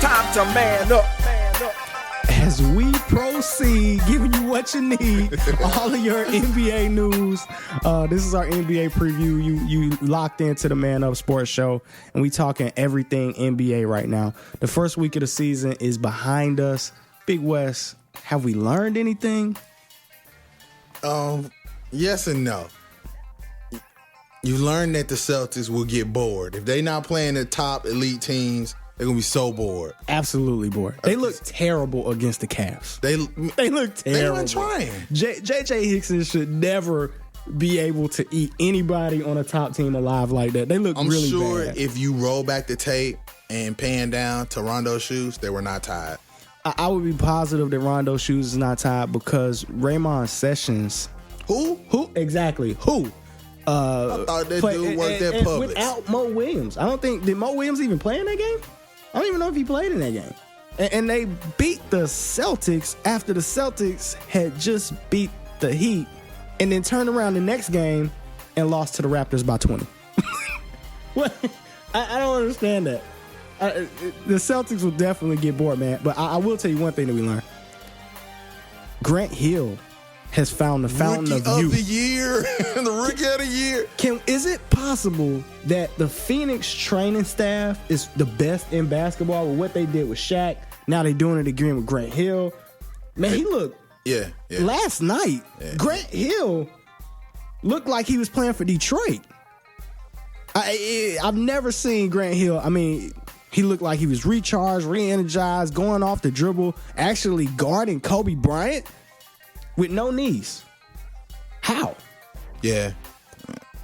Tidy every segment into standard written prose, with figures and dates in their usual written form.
Time to man up. As we proceed, giving you what you need, all of your NBA news. This is our NBA preview. You locked into the Man Up Sports Show, and we talking everything NBA right now. The first week of the season is behind us. Big West, have we learned anything? Yes and no. You learn that the Celtics will get bored. If they not playing the top elite teams, they're going to be so bored. Absolutely bored. They look terrible against the Cavs. They look terrible. They weren't trying. J.J. Hickson should never be able to eat anybody on a top team alive like that. They look really bad. I'm sure if you roll back the tape and pan down to Rondo's shoes, they were not tied. I would be positive that Rondo's shoes is not tied because Raymond Sessions. Who? Exactly. Who? I thought that dude worked at Publix. Without Mo Williams. Did Mo Williams even play in that game? I don't even know if he played in that game. And they beat the Celtics after the Celtics had just beat the Heat and then turned around the next game and lost to the Raptors by 20. What? I don't understand that. The Celtics will definitely get bored, man. But I will tell you one thing that we learned. Grant Hill has found the fountain of youth. The year. The rookie of the year. Is it possible that the Phoenix training staff is the best in basketball with what they did with Shaq? Now they're doing it again with Grant Hill. Man, he looked. Yeah. Last night, Grant Hill looked like he was playing for Detroit. I've never seen Grant Hill. I mean, he looked like he was recharged, re-energized, going off the dribble, actually guarding Kobe Bryant with no knees. How? Yeah,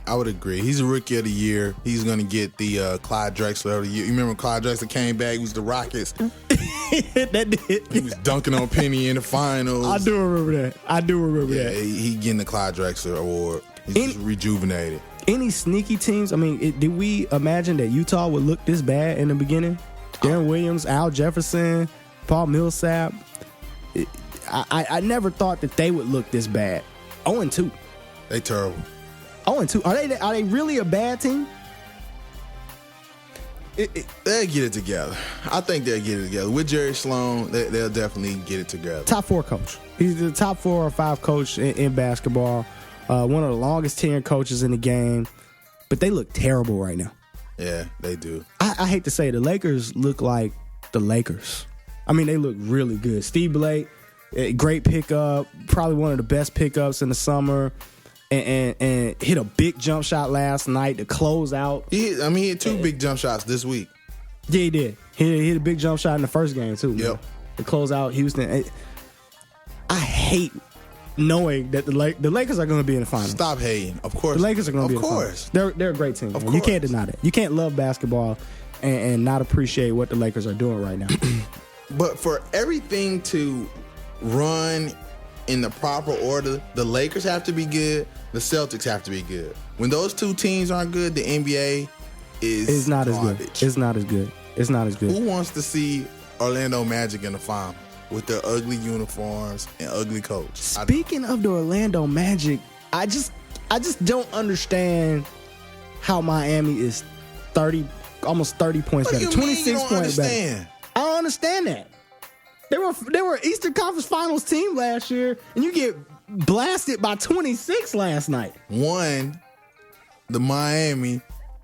I would agree. He's a rookie of the year. He's going to get the Clyde Drexler of the year. You remember Clyde Drexler came back? He was the Rockets. That did. He was dunking on Penny in the finals. I do remember that. He getting the Clyde Drexler award. He's just rejuvenated. Any sneaky teams? I mean, did we imagine that Utah would look this bad in the beginning? Darren Williams, Al Jefferson, Paul Millsap. I never thought that they would look this bad. 0-2. They terrible. 0-2. Are they really a bad team? They'll get it together. I think they'll get it together. With Jerry Sloan, they'll definitely get it together. Top 4 coach. He's the top 4 or 5 coach in basketball. One of the longest tenured coaches in the game. But they look terrible right now. Yeah, they do. I hate to say it, the Lakers look like the Lakers. I mean, they look really good. Steve Blake, great pickup. Probably one of the best pickups in the summer. And hit a big jump shot last night to close out. He hit 2 big jump shots this week. Yeah, he did. He hit a big jump shot in the first game, too. Yep. To close out Houston. I hate knowing that the Lakers are going to be in the finals. Stop hating. Of course. The Lakers are going to be in the finals. They're a great team. You can't deny that. You can't love basketball and not appreciate what the Lakers are doing right now. But for everything to run in the proper order, the Lakers have to be good, the Celtics have to be good. When those 2 teams aren't good, the NBA is not garbage. as good. It's not as good. Who wants to see Orlando Magic in the finals with their ugly uniforms and ugly coach? Speaking of the Orlando Magic, I just don't understand how Miami is almost 30 points better. 26 points better. I don't understand that. They were Eastern Conference Finals team last year, and you get blasted by 26 last night. One, the Miami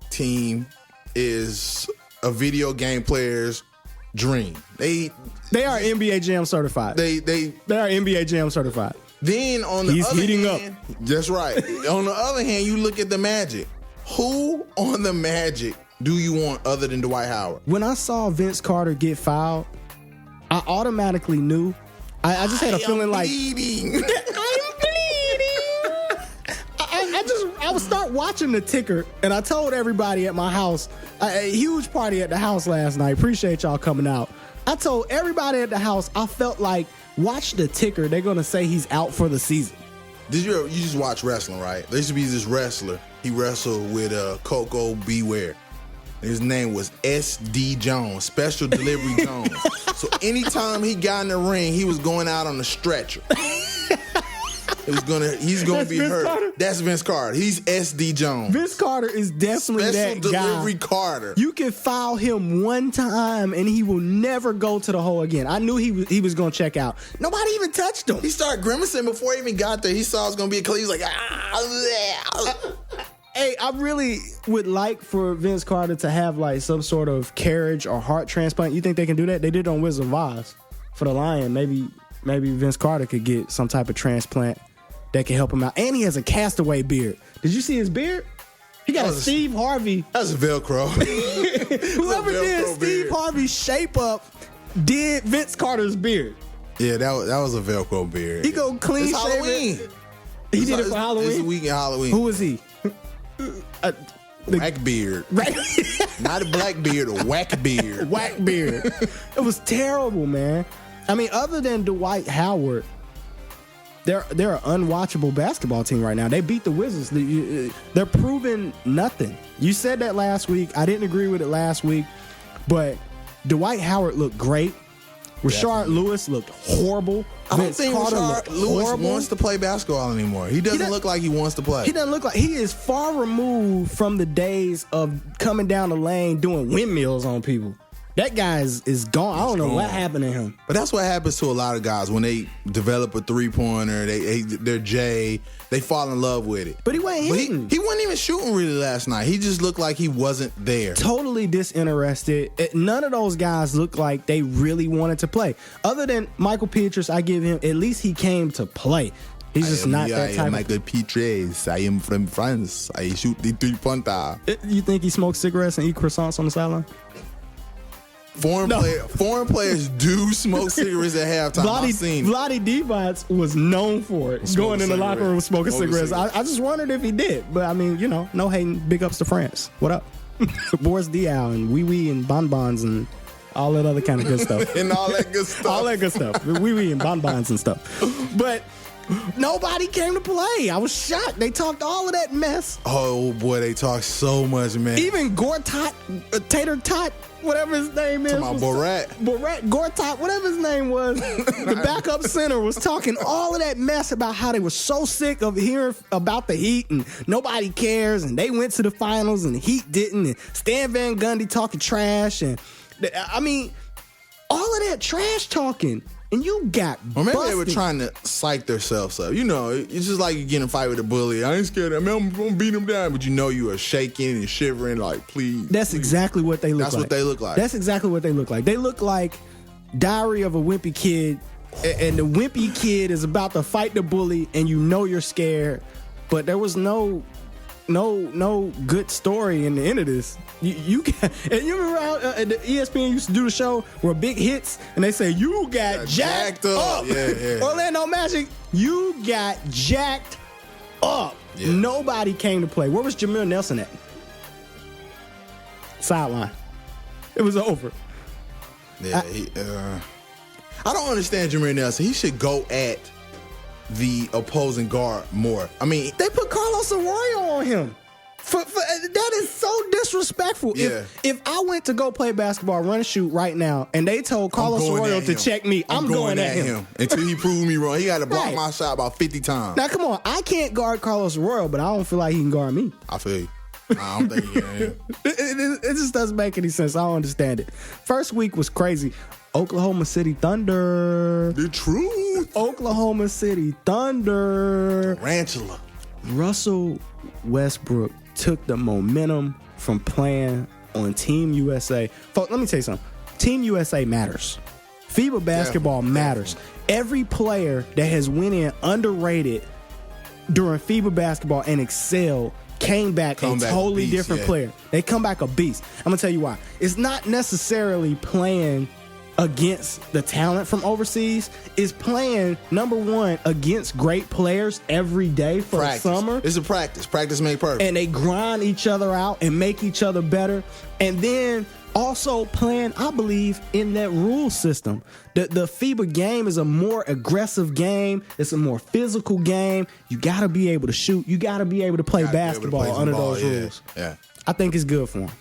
team is a video game player's dream. They are NBA Jam certified. They are NBA Jam certified. Then on the He's other heating hand, up. That's right. On the other hand, you look at the Magic. Who on the Magic do you want other than Dwight Howard? When I saw Vince Carter get fouled, I automatically knew. I just had a feeling like bleeding. I'm bleeding. I would start watching the ticker, and I told everybody at my house, a huge party at the house last night. Appreciate y'all coming out. I told everybody at the house, I felt like, watch the ticker. They're gonna say he's out for the season. You just watch wrestling, right? There used to be this wrestler. He wrestled with Coco Beware. His name was S.D. Jones, Special Delivery Jones. So anytime he got in the ring, he was going out on a stretcher. He's gonna be Vince hurt. Carter? That's Vince Carter. He's SD Jones. Vince Carter is definitely Special that delivery guy. Carter. You can foul him one time and he will never go to the hole again. I knew he was going to check out. Nobody even touched him. He started grimacing before he even got there. He saw it was gonna be a clean. He was like, Hey, I really would like for Vince Carter to have like some sort of carriage or heart transplant. You think they can do that? They did it on Wizard of Oz for the lion. Maybe Vince Carter could get some type of transplant that can help him out. And he has a castaway beard. Did you see his beard? He got a Steve Harvey. That's a Velcro. Whoever did Steve beard. Harvey's shape up did Vince Carter's beard. Yeah, that was a Velcro beard. He go clean It's shaven. Halloween. He did it for Halloween. It's a weekend Halloween. Who was he? Whack beard. Not a black beard, a whack beard. Whack beard. It was terrible, man. I mean, other than Dwight Howard, they're an unwatchable basketball team right now. They beat the Wizards. They're proving nothing. You said that last week. I didn't agree with it last week, but Dwight Howard looked great. Rashard Lewis looked horrible. I don't Vince think Carter Rashard looked Lewis horrible. wants to play basketball anymore. He doesn't look like he wants to play. He doesn't look like he is far removed from the days of coming down the lane doing windmills on people. That guy is gone. I don't know what happened to him. But that's what happens to a lot of guys when they develop a three-pointer. They're Jay. They fall in love with it. But he wasn't hitting. He wasn't even shooting really last night. He just looked like he wasn't there. Totally disinterested. None of those guys looked like they really wanted to play. Other than Michael Pietrus, I give him, at least he came to play. He's just not that type I am Michael Pietrus. I am from France. I shoot the three-pointer. You think he smokes cigarettes and eat croissants on the sideline? Foreign players do smoke cigarettes at halftime. I've seen it. Vlade Divac was known for it, going in the locker room smoking cigarettes. I just wondered if he did. But, I mean, no hating. Big ups to France. What up? Boris Diaw and Wee Wee and Bonbons and all that other kind of good stuff. And all that good stuff. All that good stuff. Wee Wee and Bonbons and stuff. But nobody came to play. I was shocked. They talked all of that mess. Oh, boy, they talk so much, man. Even Gortat, Tater Tot, whatever his name is. Borat, Gortat, whatever his name was. The backup center was talking all of that mess about how they were so sick of hearing about the Heat and nobody cares and they went to the finals and the Heat didn't, and Stan Van Gundy talking trash, and I mean, all of that trash talking. And you got or maybe busted. They were trying to psych themselves up. It's just like you get in a fight with a bully. I ain't scared. I'm gonna beat him down, but you are shaking and shivering, like, please. That's exactly what they look like. That's what they look like. That's exactly what they look like. They look like Diary of a Wimpy Kid, and the wimpy kid is about to fight the bully, and you're scared, but there was no good story in the end of this. You remember how the ESPN used to do the show where big hits and they say you got jacked up. Yeah. Orlando Magic, you got jacked up. Yeah. Nobody came to play. Where was Jameer Nelson at? Sideline. It was over. Yeah, I don't understand Jameer Nelson. He should go at the opposing guard more. I mean, they put Carlos Arroyo on him. That is so disrespectful. Yeah. If I went to go play basketball, run and shoot right now, and they told Carlos Arroyo to check me, I'm going at him. Until he proved me wrong. He got to block my shot about 50 times. Now, come on. I can't guard Carlos Arroyo, but I don't feel like he can guard me. I feel you. I don't think he can. It just doesn't make any sense. I don't understand it. First week was crazy. Oklahoma City Thunder. The truth. Oklahoma City Thunder. Tarantula. Russell Westbrook took the momentum from playing on Team USA. Folks, let me tell you something. Team USA matters. FIBA basketball matters. Every player that has went in underrated during FIBA basketball and excelled came back a totally different player. They come back a beast. I'm going to tell you why. It's not necessarily playing against the talent from overseas. It's playing, number one, against great players every day for a summer. It's a practice. Practice make perfect. And they grind each other out and make each other better. And then also playing, I believe, in that rule system. The FIBA game is a more aggressive game. It's a more physical game. You got to be able to shoot. You got to be able to play basketball under those rules. Yeah. I think it's good for them.